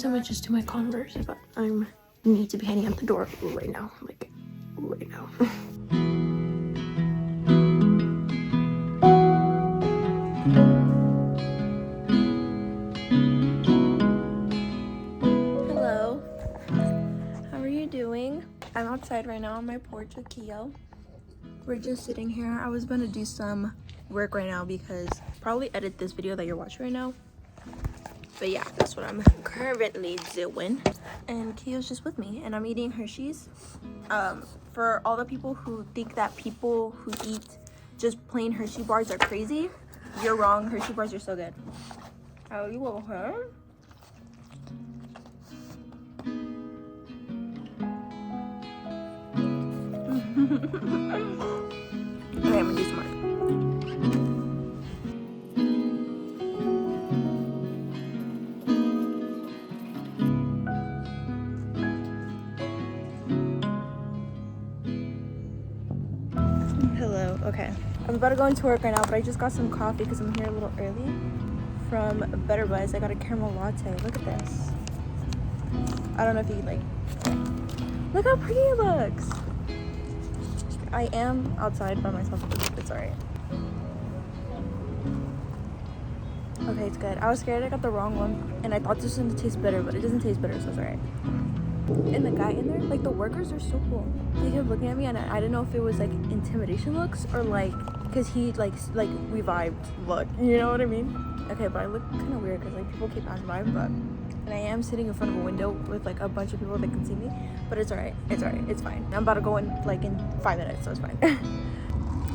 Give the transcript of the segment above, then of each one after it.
guys, I'm just do my Converse, but I need to be heading out the door right now, like right now. Hello, how are you doing? I'm outside right now on my porch with Keo. We're just sitting here. I was gonna do some work right now because probably edit this video that you're watching right now. But yeah, that's what I'm currently doing. And Keo's just with me, and I'm eating Hershey's. For all the people who think that people who eat just plain Hershey bars are crazy, you're wrong. Hershey bars are so good. Oh, you okay? Okay, I'm gonna do some more. Hello. Okay, I'm about to go into work right now, but I just got some coffee because I'm here a little early from Better Buzz. I got a caramel latte. Look at this. I don't know if you like. Look how pretty it looks. I am outside by myself, but it's alright. Okay, it's good. I was scared I got the wrong one, and I thought this one would taste bitter, but it doesn't taste bitter, so it's alright. And the guy in there, like the workers are so cool. They kept looking at me, and I didn't know if it was like intimidation looks or like because he like revived look. You know what I mean? Okay, but I look kind of weird because like people keep passing by, but and I am sitting in front of a window with like a bunch of people that can see me, but it's alright. It's alright. It's fine. I'm about to go in like in 5 minutes, so it's fine.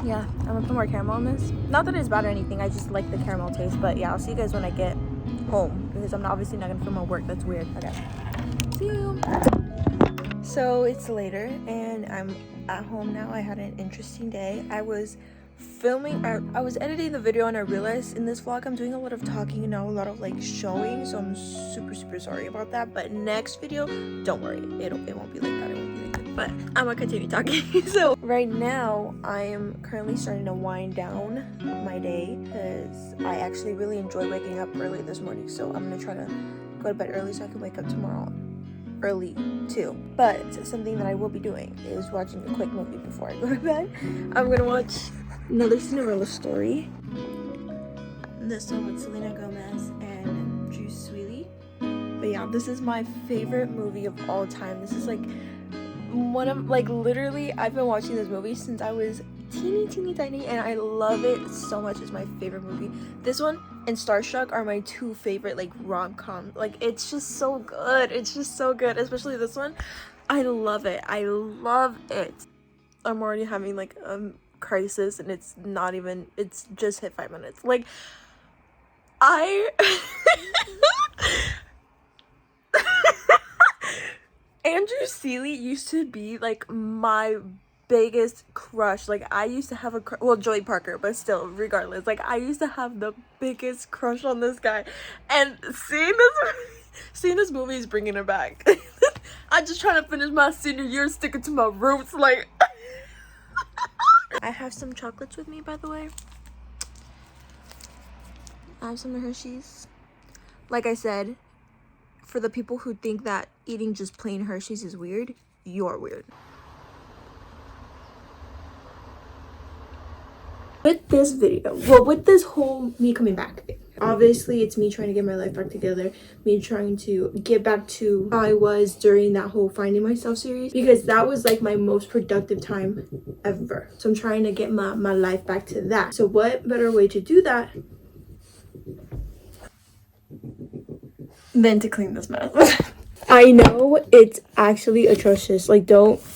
Yeah, I'm gonna put more caramel on this. Not that it's bad or anything. I just like the caramel taste, but yeah, I'll see you guys when I get home because I'm obviously not gonna film my work. That's weird. Okay. See you. So it's later and I'm at home now. I had an interesting day. I was filming, I was editing the video, and I realized in this vlog I'm doing a lot of talking and not a lot of like showing, so I'm super sorry about that. But next video, don't worry, it won't be like that. It won't be like that, but I'm gonna continue talking. So right now I am currently starting to wind down my day because I actually really enjoyed waking up early this morning, so I'm gonna try to go to bed early so I can wake up tomorrow early too. But something that I will be doing is watching a quick movie before I go to bed. I'm gonna watch another Cinderella story. This one with Selena Gomez and Juice Sweetie. But yeah, this is my favorite movie of all time. This is like one of like literally I've been watching this movie since I was teeny tiny, and I love it so much. It's my favorite movie. This one and Starstruck are my two favorite like rom-com. Like it's just so good. It's just so good, especially this one. I love it. I love it. I'm already having like crisis, and it's not even, it's just hit 5 minutes. Like Andrew Seeley used to be like my biggest crush. Like I used to have a well, Joey Parker, but still, regardless, like I used to have the biggest crush on this guy, and seeing this movie is bringing it back. I'm just trying to finish my senior year, sticking to my roots. Like I have some chocolates with me, by the way. I have some Hershey's. Like I said, for the people who think that eating just plain Hershey's is weird, you're weird. With this video, well, with this whole me coming back thing, obviously it's me trying to get my life back together, me trying to get back to how I was during that whole Finding Myself series, because that was like my most productive time ever. So I'm trying to get my life back to that. So what better way to do that than to clean this mess? I know it's actually atrocious. Like,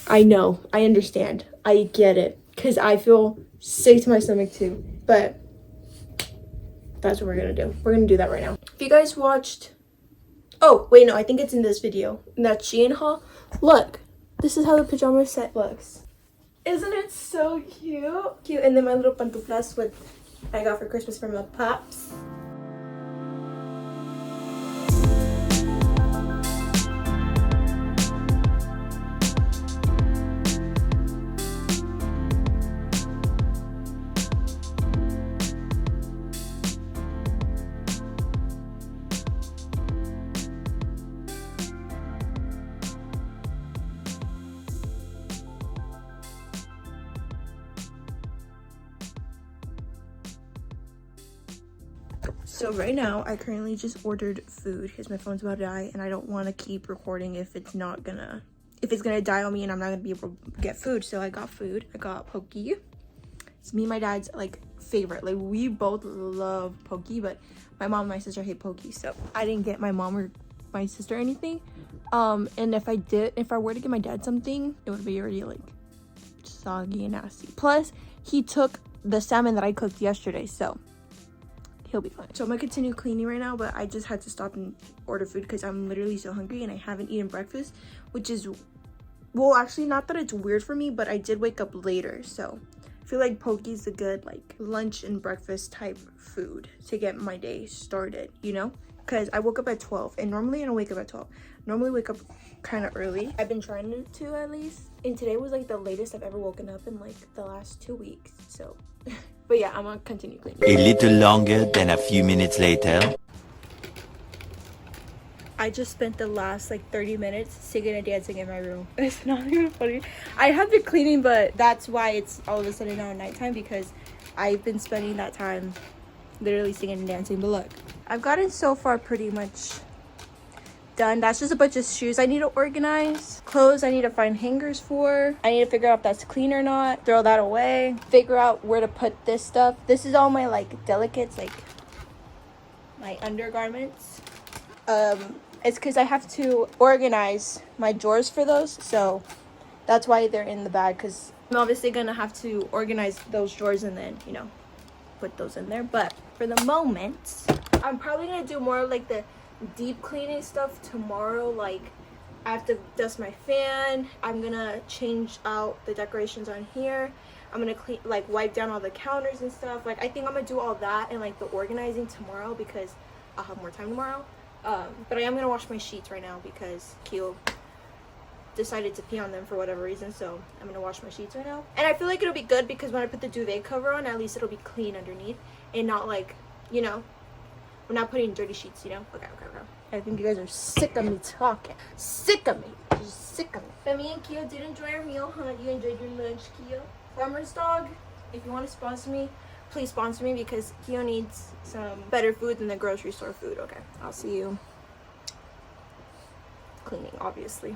I know, I understand, I get it, because I feel sick to my stomach too, but that's what we're gonna do. We're gonna do that right now. If you guys watched, oh wait, no, I think it's in this video, in that Shein haul. Look, this is how the pajama set looks. Isn't it so cute? And then my little pantuflas with I got for Christmas from my pops. So right now I currently just ordered food because my phone's about to die and I don't want to keep recording if it's gonna die on me and I'm not gonna be able to get food. So I got food. I got poke. It's me and my dad's like favorite. Like we both love poke, but my mom and my sister hate poke, so I didn't get my mom or my sister anything. And if I were to get my dad something, it would be already like soggy and nasty. Plus he took the salmon that I cooked yesterday, so he'll be fine. So I'm gonna continue cleaning right now, but I just had to stop and order food because I'm literally so hungry and I haven't eaten breakfast, which is, well, actually not that it's weird for me, but I did wake up later, so I feel like poke is a good like lunch and breakfast type food to get my day started, you know? Because I woke up at 12 and normally I don't wake up at 12. Normally wake up kind of early. I've been trying to at least, and today was like the latest I've ever woken up in like the last 2 weeks, so but yeah, I'm gonna continue cleaning. A little longer than a few minutes later. I just spent the last like 30 minutes singing and dancing in my room. It's not even funny. I have been cleaning, but that's why it's all of a sudden now nighttime, because I've been spending that time literally singing and dancing. But look, I've gotten so far pretty much done. That's just a bunch of shoes I need to organize. Clothes I need to find hangers for. I need to figure out if that's clean or not. Throw that away. Figure out where to put this stuff. This is all my like delicates, like my undergarments. It's because I have to organize my drawers for those, so that's why they're in the bag, because I'm obviously gonna have to organize those drawers and then, you know, put those in there. But for the moment, I'm probably gonna do more like the deep cleaning stuff tomorrow. Like I have to dust my fan, I'm gonna change out the decorations on here, I'm gonna clean, like wipe down all the counters and stuff. Like I think I'm gonna do all that and like the organizing tomorrow because I'll have more time tomorrow. But I am gonna wash my sheets right now because Keo decided to pee on them for whatever reason, so I'm gonna wash my sheets right now. And I feel like it'll be good because when I put the duvet cover on, at least it'll be clean underneath and not like, you know, we're not putting dirty sheets, you know? Okay. I think you guys are sick of me talking. Sick of me. You're sick of me. But me and Keo did enjoy our meal, huh? You enjoyed your lunch, Keo? Farmer's Dog, if you want to sponsor me, please sponsor me because Keo needs some better food than the grocery store food. Okay, I'll see you cleaning, obviously.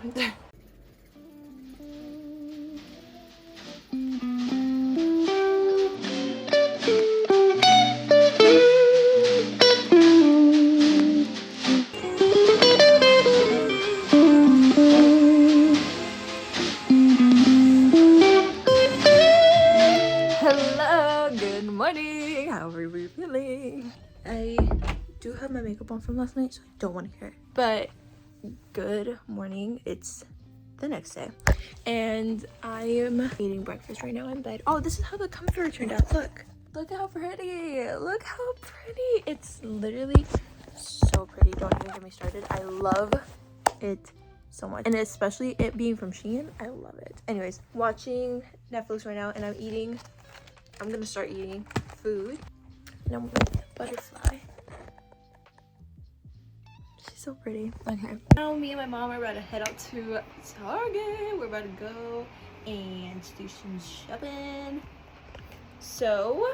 Hello, good morning. How are we feeling? I do have my makeup on from last night, so I don't want to hear it. But good morning. It's the next day, and I am eating breakfast right now in bed. Oh, this is how the comforter turned out. Look how pretty. Look how pretty. It's literally so pretty. Don't even get me started. I love it so much, and especially it being from Shein, I love it. Anyways, watching Netflix right now, and I'm gonna start eating food. And I'm with Butterfly. She's so pretty. Okay. Now me and my mom are about to head out to Target. We're about to go and do some shopping. So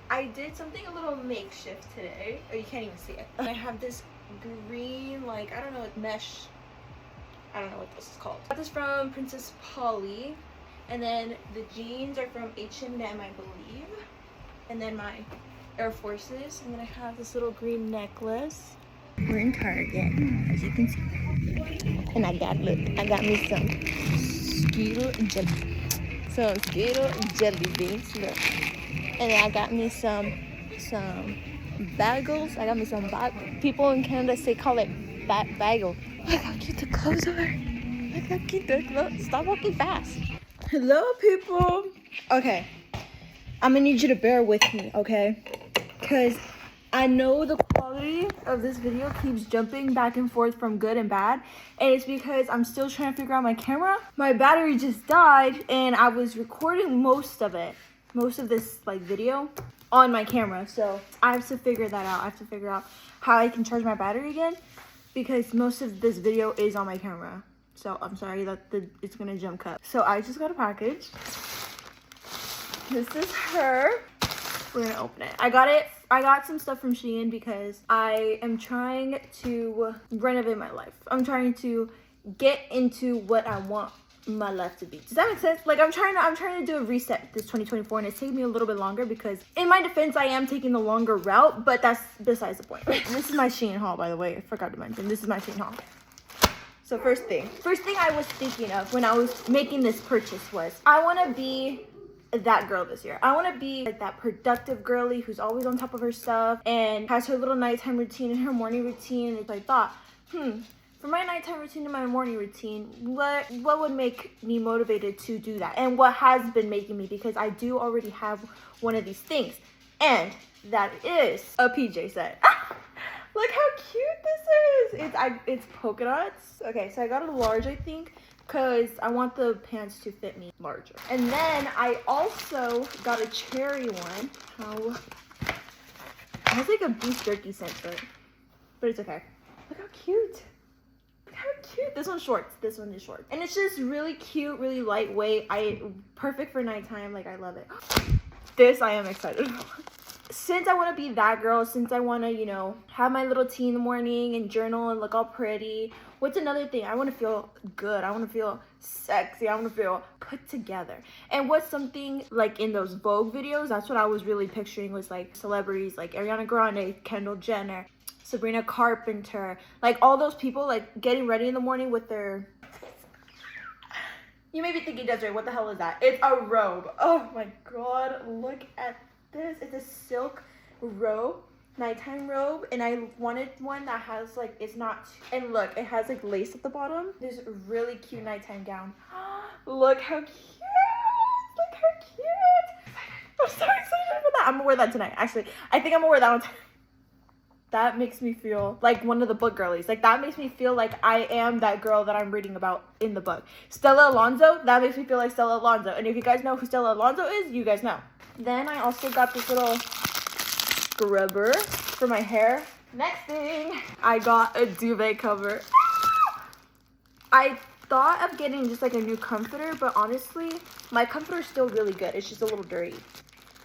I did something a little makeshift today. Oh, you can't even see it. I have this green, like, I don't know, mesh. I don't know what this is called. I got this from Princess Polly. And then the jeans are from H&M, I believe. And then my Air Forces. And then I have this little green necklace. We're in Target, as you can see. And I got me some Skittle jelly beans. Look. And then I got me some bagels. I got me some people in Canada call it bagel. Look how cute the clothes are. Look how cute the clothes. Stop walking fast. Hello, people. Okay, I'm gonna need you to bear with me, okay? Because I know the quality of this video keeps jumping back and forth from good and bad, and it's because I'm still trying to figure out my camera. My battery just died, and I was recording most of this like video on my camera, so I have to figure that out. I have to figure out how I can charge my battery again, because most of this video is on my camera. So I'm sorry that it's gonna jump cut. So I just got a package. This is her. We're gonna open it. I got it I got some stuff from Shein because I am trying to renovate my life. I'm trying to get into what I want my life to be. Does that make sense? Like I'm trying to do a reset this 2024, and it's taking me a little bit longer because in my defense I am taking the longer route, but that's besides the point. This is my Shein haul, by the way. I forgot to mention this is my Shein haul. So first thing I was thinking of when I was making this purchase was I want to be that girl this year. I want to be like that productive girly who's always on top of her stuff and has her little nighttime routine and her morning routine. And I thought, for my nighttime routine and my morning routine, what would make me motivated to do that? And what has been making me, because I do already have one of these things, and that is a PJ set. Look how cute this is. It's polka dots. Okay, so I got a large, I think, because I want the pants to fit me larger. And then I also got a cherry one. Oh, it has like a beef jerky scent to it, but it's okay. Look how cute. How cute. This one's short. This one is short. And it's just really cute, really lightweight. Perfect for nighttime. Like, I love it. This I am excited about. Since I want to be that girl, since I want to, you know, have my little tea in the morning and journal and look all pretty. What's another thing? I want to feel good. I want to feel sexy. I want to feel put together. And what's something like in those Vogue videos? That's what I was really picturing, was like celebrities like Ariana Grande, Kendall Jenner, Sabrina Carpenter, like all those people like getting ready in the morning with their... You may be thinking, Desiree, what the hell is that? It's a robe. Oh my god, look at this. It's a silk robe, nighttime robe, and I wanted one that has like, it's not, and look, it has like lace at the bottom. There's a really cute nighttime gown. Look how cute. Look how cute. I'm so excited for that. I'm gonna wear that tonight. Actually, I think I'm gonna wear that one tonight. That makes me feel like one of the book girlies. Like, that makes me feel like I am that girl that I'm reading about in the book. Stella Alonso, that makes me feel like Stella Alonso. And if you guys know who Stella Alonso is, you guys know. Then I also got this little scrubber for my hair. Next thing, I got a duvet cover. I thought of getting just like a new comforter, but honestly, my comforter is still really good. It's just a little dirty.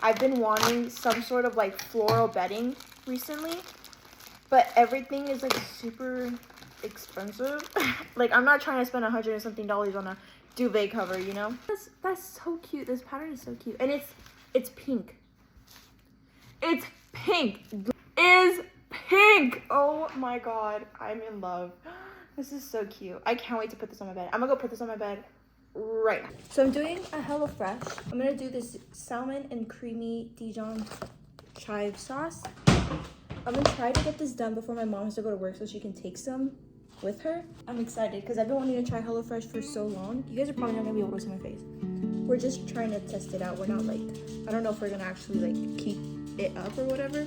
I've been wanting some sort of like floral bedding recently, but everything is like super expensive. Like, I'm not trying to spend $100 and something on a duvet cover, you know? That's so cute. This pattern is so cute. And it's pink. It's pink. Is pink. Oh my god. I'm in love. This is so cute. I can't wait to put this on my bed. I'm gonna go put this on my bed right now. So I'm doing a HelloFresh. I'm gonna do this salmon and creamy Dijon chive sauce. I'm gonna try to get this done before my mom has to go to work so she can take some with her. I'm excited because I've been wanting to try HelloFresh for so long. You guys are probably not gonna be able to see my face. We're just trying to test it out. We're not like, I don't know if we're gonna actually like keep it up or whatever.